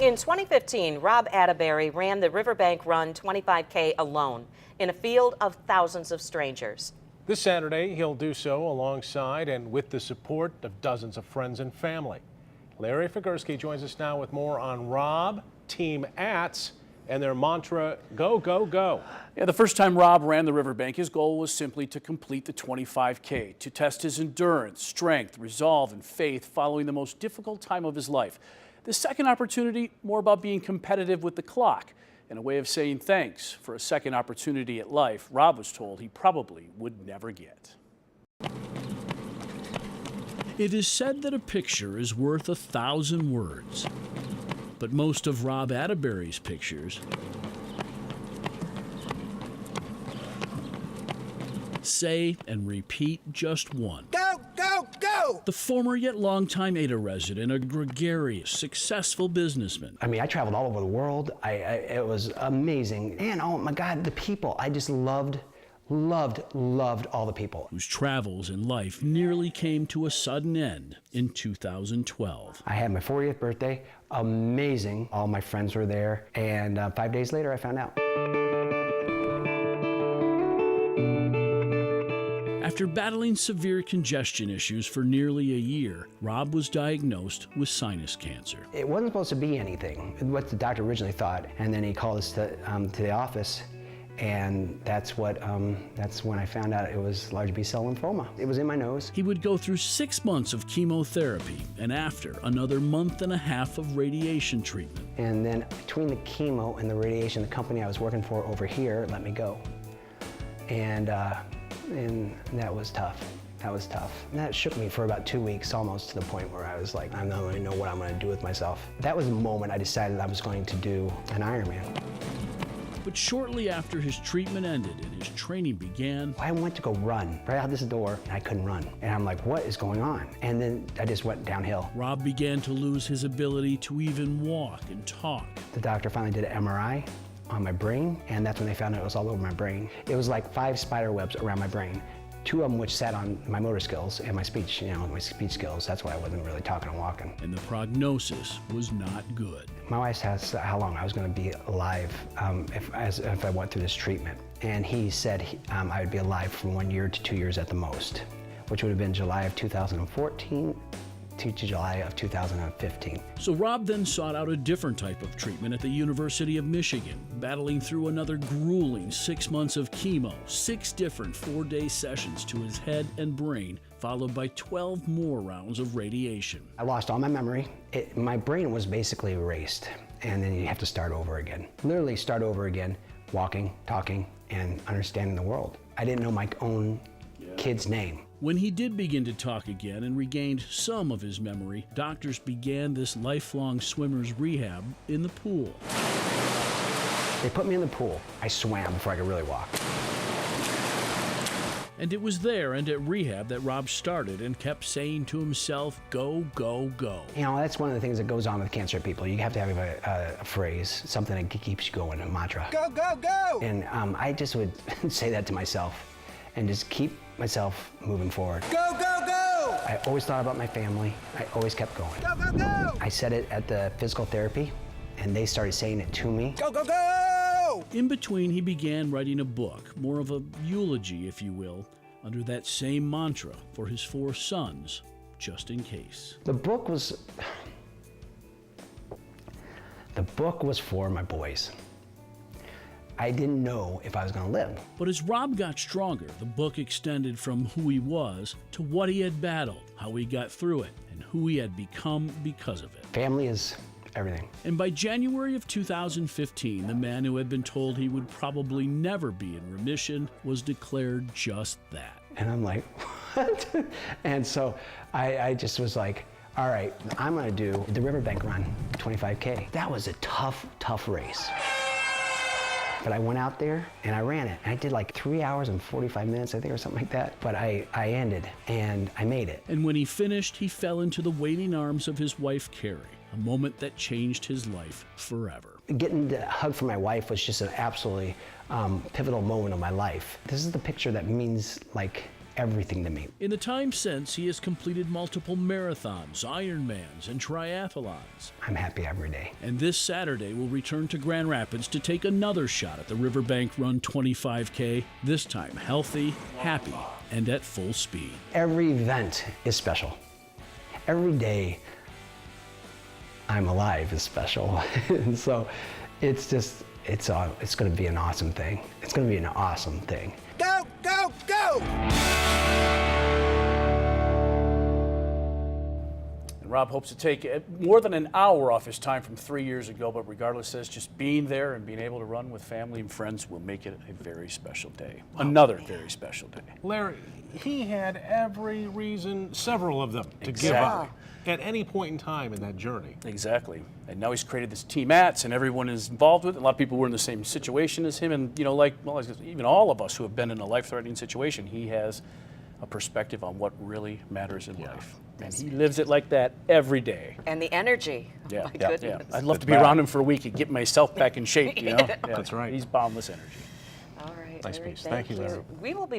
In 2015, Rob Atterbury ran the Riverbank Run 25K alone in a field of thousands of strangers. This Saturday, he'll do so alongside and with the support of dozens of friends and family. Larry Figurski joins us now with more on Rob, Team Atts, and their mantra, go, go, go. Yeah, the first time Rob ran the Riverbank, his goal was simply to complete the 25K, to test his endurance, strength, resolve, and faith following the most difficult time of his life. The second opportunity, more about being competitive with the clock, and a way of saying thanks for a second opportunity at life Rob was told he probably would never get. It is said that a picture is worth 1,000 words, but most of Rob Atterbury's pictures say and repeat just one. Go, go, go! The former yet longtime Ada resident, a gregarious, successful businessman. I mean, I traveled all over the world. It was amazing. And oh my God, the people. I just loved all the people. Whose travels in life nearly came to a sudden end in 2012. I had my 40th birthday. Amazing. All my friends were there. And 5 days later, I found out. After battling severe congestion issues for nearly a year, Rob was diagnosed with sinus cancer. It wasn't supposed to be anything, what the doctor originally thought. And then he called us to the office, and that's when I found out it was large B-cell lymphoma. It was in my nose. He would go through 6 months of chemotherapy, and after, another month and a half of radiation treatment. And then between the chemo and the radiation, the company I was working for over here let me go. And that was tough. That was tough. And that shook me for about 2 weeks, almost to the point where I was like, I don't really know what I'm going to do with myself. That was the moment I decided I was going to do an Ironman. But shortly after his treatment ended and his training began, I went to go run right out this door, and I couldn't run. And I'm like, what is going on? And then I just went downhill. Rob began to lose his ability to even walk and talk. The doctor finally did an MRI on my brain, and that's when they found out it was all over my brain. It was like 5 spider webs around my brain. 2 of them which sat on my motor skills and my speech, my speech skills. That's why I wasn't really talking and walking. And the prognosis was not good. My wife asked how long I was going to be alive if I went through this treatment. And he said I would be alive from 1 year to 2 years at the most, which would have been July of 2014 to July of 2015. So Rob then sought out a different type of treatment at the University of Michigan, battling through another grueling 6 months of chemo, 6 different 4-day sessions to his head and brain, followed by 12 more rounds of radiation. I lost all my memory. My brain was basically erased, and then you have to start over again. Literally start over again, walking, talking, and understanding the world. I didn't know my own kid's name. When he did begin to talk again and regained some of his memory, doctors began this lifelong swimmer's rehab in the pool. They put me in the pool. I swam before I could really walk. And it was there and at rehab that Rob started and kept saying to himself, go, go, go. That's one of the things that goes on with cancer people. You have to have a phrase, something that keeps you going, a mantra. Go, go, go! And I just would say that to myself and just keep myself moving forward. Go, go, go! I always thought about my family. I always kept going. Go, go, go! I said it at the physical therapy, and they started saying it to me. Go, go, go! In between, he began writing a book, more of a eulogy, if you will, under that same mantra for his 4 sons, just in case. The book was for my boys. I didn't know if I was going to live. But as Rob got stronger, the book extended from who he was to what he had battled, how he got through it, and who he had become because of it. Family is everything. And by January of 2015, the man who had been told he would probably never be in remission was declared just that. And I'm like, what? And so I just was like, all right, I'm going to do the Riverbank Run 25K. That was a tough, tough race. But I went out there and I ran it. And I did like 3 hours and 45 minutes, I think, or something like that. But I ended and I made it. And when he finished, he fell into the waiting arms of his wife, Carrie, a moment that changed his life forever. Getting the hug from my wife was just an absolutely pivotal moment of my life. This is the picture that means like everything to me. In the time since, he has completed multiple marathons, Ironmans, and triathlons. I'm happy every day. And this Saturday will return to Grand Rapids to take another shot at the Riverbank Run 25K, this time healthy, happy, and at full speed. Every event is special. Every day I'm alive is special. And so it's just, it's going to be an awesome thing. It's going to be an awesome thing. Go, go, go! Rob hopes to take more than an hour off his time from 3 years ago, but regardless, says just being there and being able to run with family and friends will make it a very special day. Another very special day. Larry, he had every reason, several of them, to give Exactly. up at any point in time in that journey. Exactly. And now he's created this Team Atts, and everyone is involved with it. A lot of people were in the same situation as him, and even all of us who have been in a life-threatening situation, he has a perspective on what really matters in life. And he lives it like that every day. And the energy. Yeah, My yeah, goodness. yeah. I'd love to be around him for a week and get myself back in shape, you know? Yeah. That's right. He's boundless energy. All right. Nice Larry, piece. Thank you, Larry. We will be